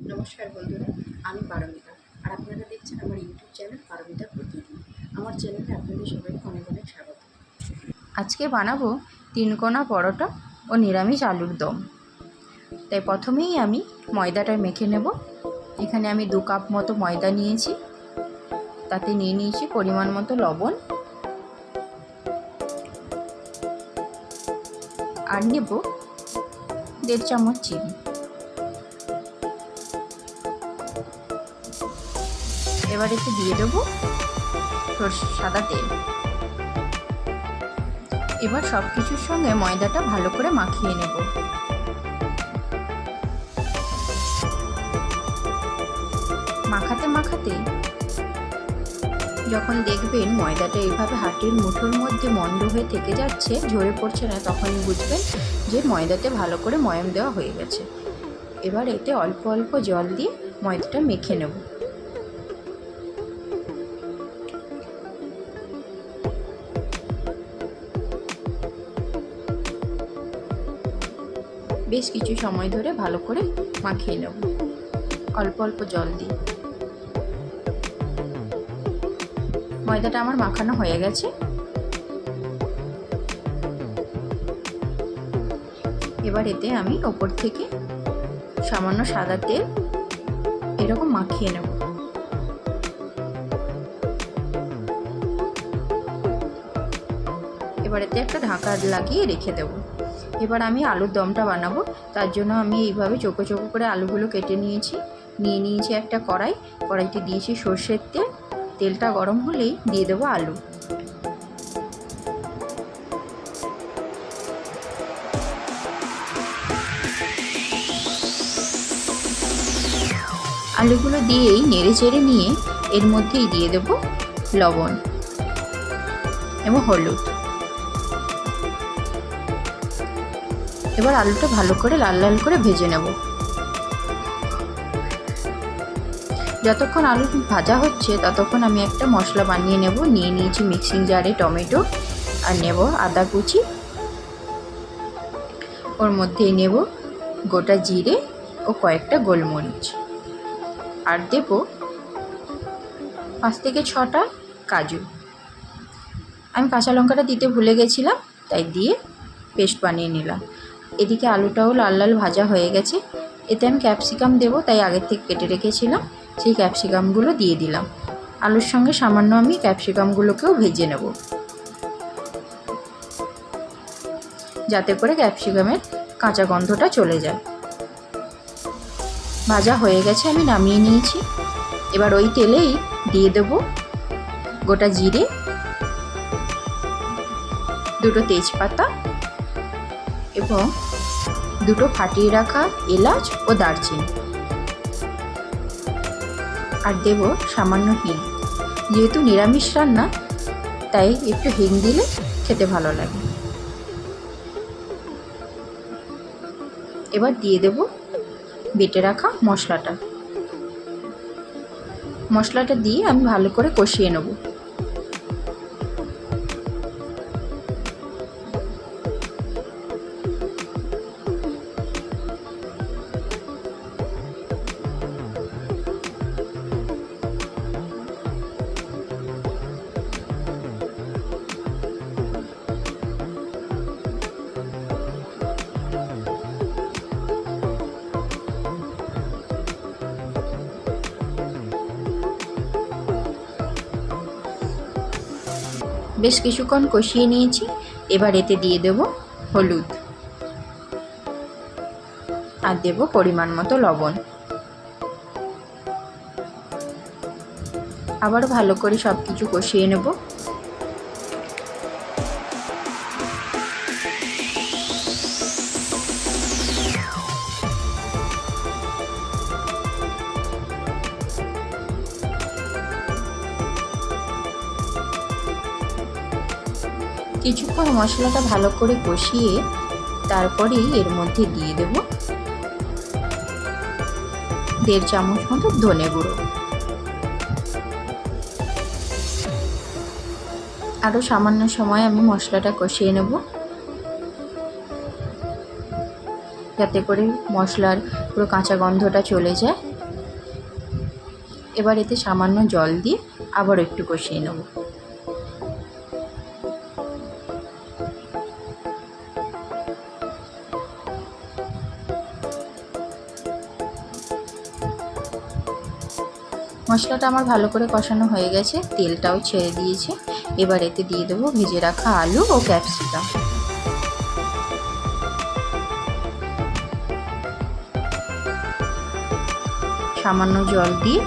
নমস্কার বন্ধুরা, আমি পারমিতা। আর আপনারা দেখছেন আমার ইউটিউব চ্যানেল পারমিতা প্রতিদিন। আমার চ্যানেলে আপনাদের সবাইকে অনেক অনেক স্বাগত। আজকে বানাবো তিনকোনা পরোটা ও নিরামিষ আলুর দম। তাই প্রথমেই আমি ময়দাটা মেখে নেব। এখানে আমি 2 কাপ মতো ময়দা নিয়েছি, তাতে নিয়ে নিয়েছি পরিমাণ মতো লবণ আর নেব 1.5 চামচ চিনি। এবার এতে দিয়ে দেবো সাদা তেল। এবার সব কিছুর সঙ্গে ময়দাটা ভালো করে মাখিয়ে নেব। মাখাতে মাখাতে যখন দেখবেন ময়দাটা এইভাবে হাতের মুঠোর মধ্যে মন্ড হয়ে থেকে যাচ্ছে, ঝরে পড়ছে না, তখনই বুঝবেন যে ময়দাতে ভালো করে ময়াম দেওয়া হয়ে গেছে। এবার এতে অল্প অল্প জল দিয়ে ময়দাটা মেখে নেব। বেশ কিছু সময় ধরে ভালো করে মাখিয়ে নেব অল্প অল্প জল দিয়ে। ময়দাটা আমার মাখানো হয়ে গেছে। এবার এতে আমি ওপর থেকে সামান্য সাদা তেল এরকম মাখিয়ে নেব। এবার এতে একটা ঢাকা লাগিয়ে রেখে দেব। এবার আমি আলুর দমটা বানাবো। তার জন্য আমি এইভাবে চোখো চোখো করে আলুগুলো কেটে নিয়েছি। নিয়ে নিয়েছি একটা কড়াইতে দিয়েছি সর্ষের তেল। তেলটা গরম হলেই দিয়ে দেবো আলু। আলুগুলো দিয়েই নেড়ে চেড়ে নিয়ে এর মধ্যেই দিয়ে দেব লবণ এবং হলুদ। এবার আলুটা ভালো করে লাল লাল করে ভেজে নেব। যতক্ষণ আলু ভাজা হচ্ছে ততক্ষণ আমি একটা মশলা বানিয়ে নেব। নিয়ে নিয়েছি মিক্সিং জারে টমেটো আর নেব আদা কুচি। ওর মধ্যেই নেব গোটা জিরে ও কয়েকটা গোলমরিচ, আর দেব 5 থেকে 6টা কাজু। আমি কাঁচা লঙ্কাটা দিতে ভুলে গেছিলাম, তাই দিয়ে পেস্ট বানিয়ে নিলাম। এদিকে আলুটাও লাল লাল ভাজা হয়ে গেছে। এতে আমি ক্যাপসিকাম দেবো, তাই আগের থেকে কেটে রেখেছিলাম। সেই ক্যাপসিকামগুলো দিয়ে দিলাম। আলুর সঙ্গে সামান্য আমি ক্যাপসিকামগুলোকেও ভেজে নেব, যাতে করে ক্যাপসিকামের কাঁচা গন্ধটা চলে যায়। ভাজা হয়ে গেছে, আমি নামিয়ে নিয়েছি। এবার ওই তেলেই দিয়ে দেবো গোটা জিরে, 2টো তেজপাতা এবং 2টো ফাটিয়ে রাখা এলাচ ও দারচিনি, আর দেব সামান্য হিং। যেহেতু নিরামিষ রান্না, তাই একটু হিং দিলে খেতে ভালো লাগে। এবার দিয়ে দেব বেটে রাখা মশলাটা দিয়ে আমি ভালো করে কষিয়ে নেব। বেশ কিছুক্ষণ কষিয়ে নিয়েছি। এবার এতে দিয়ে দেব হলুদ আর দেব পরিমাণ মতো লবণ। আবার ভালো করে সব কিছু কষিয়ে নেব। কিছুক্ষণ মশলাটা ভালো করে কষিয়ে তারপরেই এর মধ্যে দিয়ে দেব 1.5 চামচ মতো ধনে গুঁড়ো। আরও সামান্য সময় আমি মশলাটা কষিয়ে নেব। যাতে করে মশলার পুরো কাঁচা গন্ধটা চলে যায়। এবার এতে সামান্য জল দিয়ে আবার একটু কষিয়ে নেব। মশলাটা আমার ভালো করে কষানো হয়ে গেছে, তেলটাও ছেড়ে দিয়েছে। এবার এতে দিয়ে দেবো ভেজে রাখা আলু ও ক্যাপসিকাম। সামান্য জল দিয়ে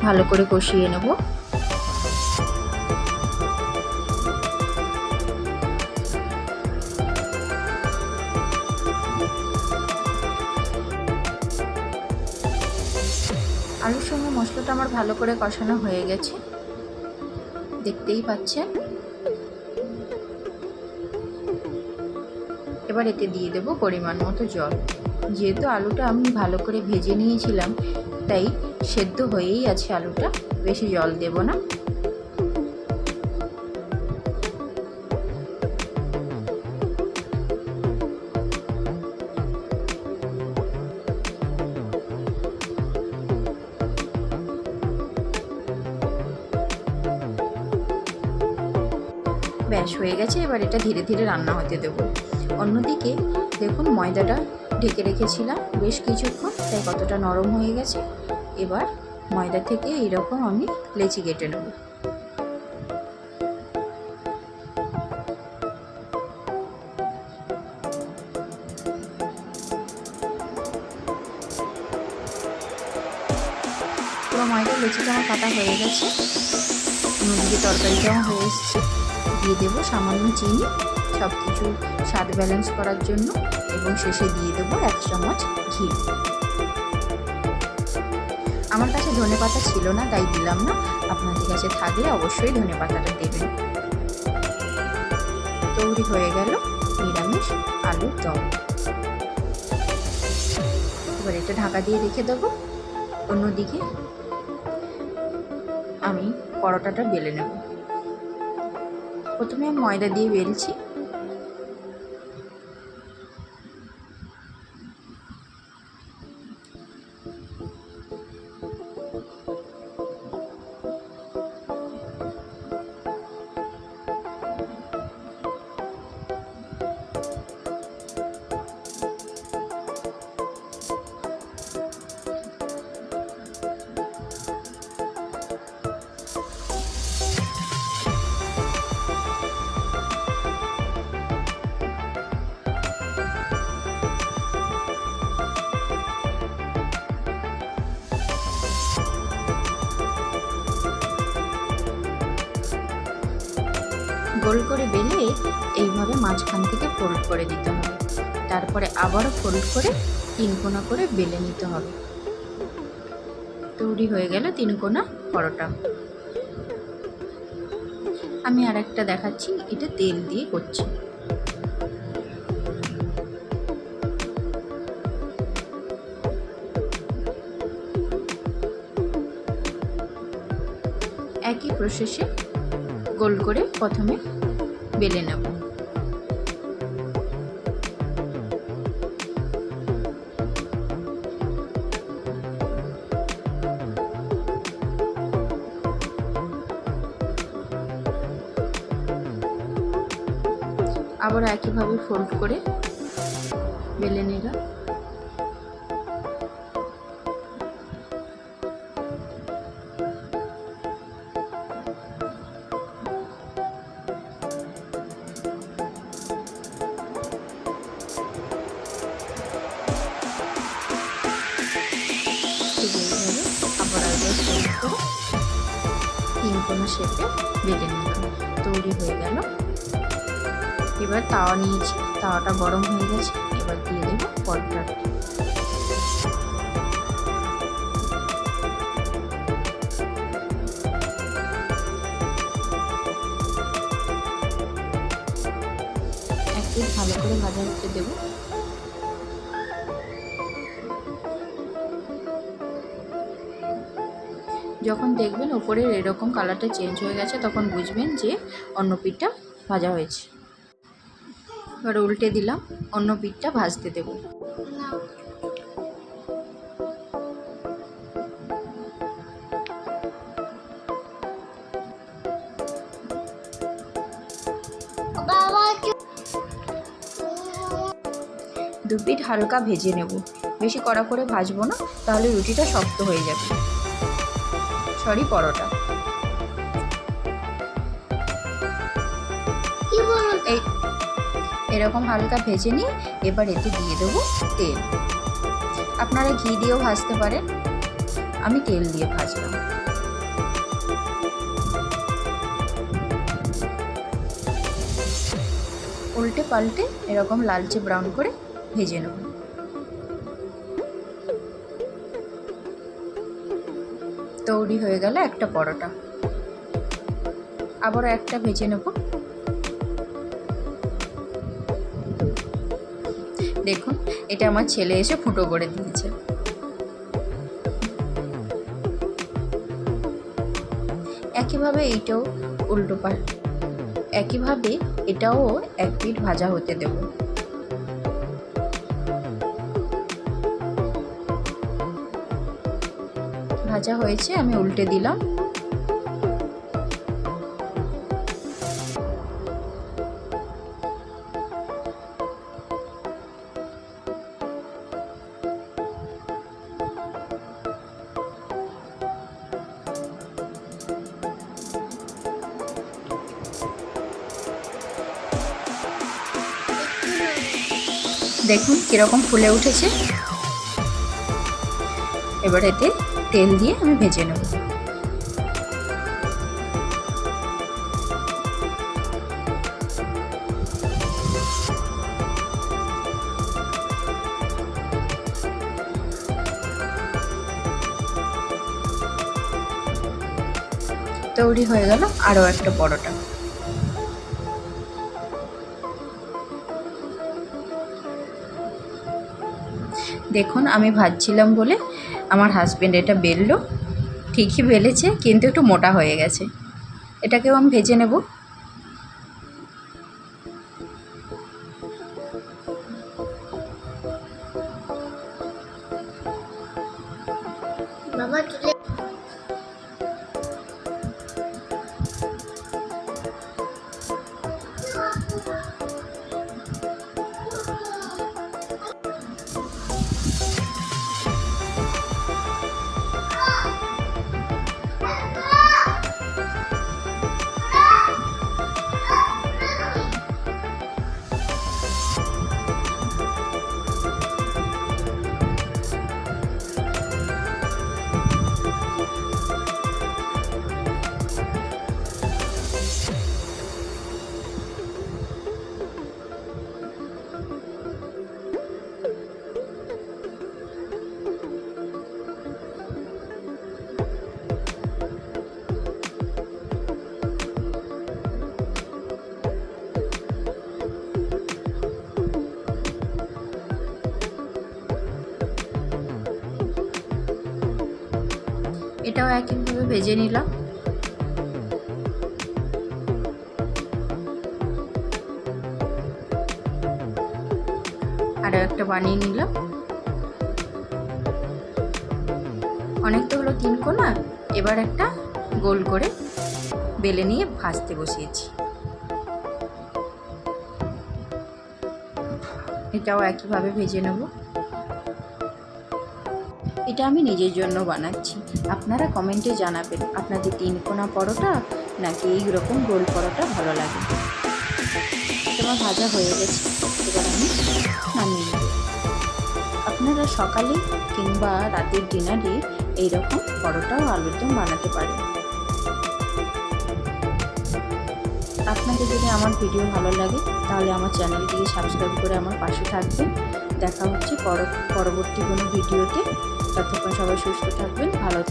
ভালো করে কষিয়ে নেব। আলুর সঙ্গে মশলাটা আমার ভালো করে কষানো হয়ে গেছে, দেখতেই পাচ্ছেন। এবার এতে দিয়ে দেব পরিমাণ মতো জল। যেহেতু আলুটা আমি ভালো করে ভেজে নিয়েছিলাম, তাই সেদ্ধ হয়েই আছে আলুটা, বেশি জল দেব না। ব্যাস হয়ে গেছে। এবার এটা ধীরে ধীরে রান্না হতে দেবো। অন্যদিকে দেখুন, ময়দাটা ঢেকে রেখেছিলাম বেশ কিছুক্ষণ, তাই কতটা নরম হয়ে গেছে। এবার ময়দা থেকে এইরকম আমি লেচি কেটে নেব। পুরো ময়দার লেচিটা আমার কাটা হয়ে গেছে। অন্যদিকে তরকারিটাও হয়ে এসছে। দিয়ে দেবো সামান্য চিনি, সব কিছু স্বাদ ব্যালেন্স করার জন্য, এবং শেষে দিয়ে দেবো 1 চামচ ঘি। আমার কাছে ধনেপাতা ছিল না, তাই দিলাম না। আপনাদের কাছে থাকলে অবশ্যই ধনেপাতাটা দেবেন। তৈরি হয়ে গেল নিরামিষ আলুর দম। এবার এটা ঢাকা দিয়ে রেখে দেবো। অন্যদিকে আমি পরোটাটা বেলে নেব। প্রথমে আমি ময়দা দিয়ে বেলছি। গোল করে বেলে এইভাবে মাঝখান থেকে ফোল্ড করে দিতে হবে। তারপরে আবারও ফোল্ড করে 3 কোনা করে বেলে নিতে হবে। তৈরি হয়ে গেল 3 কোনা পরোটা। আমি আর একটা দেখাচ্ছি, এটা তেল দিয়ে করছি। একই প্রসেসে গোল করে প্রথমে বেলে নেব। আবার একইভাবে ফোল্ড করে বেলে নিলাম। আবার একবার ফোল্ড করে 3 কোনা শেপে বেলে নিলাম। তৈরি হয়ে গেল। এবার তাওয়া নিয়েছি, তাওয়াটা গরম হয়ে গেছে। এবার দিয়ে দেবো পরোটাটা। এক পিঠ ভালো করে ভাজা হতে দেবো। যখন দেখবেন উপরের এরকম কালারটা চেঞ্জ হয়ে গেছে, তখন বুঝবেন যে অন্য পিঠটা ভাজা হয়েছে। এবার উল্টে দিলাম, অন্য পিঠটা ভাজতে দেব। দুপিঠ হালকা ভেজে নেব, বেশি কড়া করে ভাজবো না, তাহলে রুটিটা শক্ত হয়ে যাবে, পরোটা। এই এরকম হালকা ভেজে নিয়ে এবার এতে দিয়ে দেবো তেল। আপনারা ঘি দিয়েও ভাজতে পারেন, আমি তেল দিয়ে ভাজলাম। উল্টে পাল্টে এরকম লালচে ব্রাউন করে ভেজে নেব। তৈরি হয়ে গেল একটা পরোটা। আবারও একটা ভেজে নেব। দেখুন, এটা আমার ছেলে এসে ফুটো করে দিয়েছে। একইভাবে এইটাও উল্টো পাল্টে, একইভাবে এটাও এক পিঠ ভাজা হতে দেব। ভাজা হয়েছে, আমি উল্টে দিলাম। দেখুন কীরকম ফুলে উঠেছে। এবার এতে তেল দিয়ে আমি ভেজে নেব। তৈরি হয়ে গেল আরও একটা পরোটা। দেখুন, আমি ভাজছিলাম বলে আমার হাজবেন্ড এটা বেললো, ঠিকই বেলেছে, কিন্তু একটু মোটা হয়ে গেছে। এটাকেও আমি ভেজে নেব। বাবা তুলে এটাও একইভাবে ভেজে নিলাম। আরও একটা বানিয়ে নিলাম। অনেক তো হলো 3 কোনা, এবার একটা গোল করে বেলে নিয়ে ভাজতে বসিয়েছি। এটাও একইভাবে ভেজে নেব। এটা আমি নিজের জন্য বানাচ্ছি, আপনারা কমেন্টে জানাবেন আপনাদের 3 কোনা পরোটা নাকি এইরকম গোল পরোটা ভালো লাগে। তোমার ভাজা হয়ে গেছে, এবার আমি নামিয়ে নেব। আপনারা সকালে কিংবা রাতের ডিনারে এইরকম পরোটা ও আলুর দম বানাতে পারেন। আপনাদের যদি আমার ভিডিও ভালো লাগে তাহলে আমার চ্যানেলটিকে সাবস্ক্রাইব করে আমার পাশে থাকবেন। দেখা হচ্ছে পরবর্তী কোনো ভিডিওতে। ততক্ষণ সবাই সুস্থ থাকবেন, ভালো থাকবেন।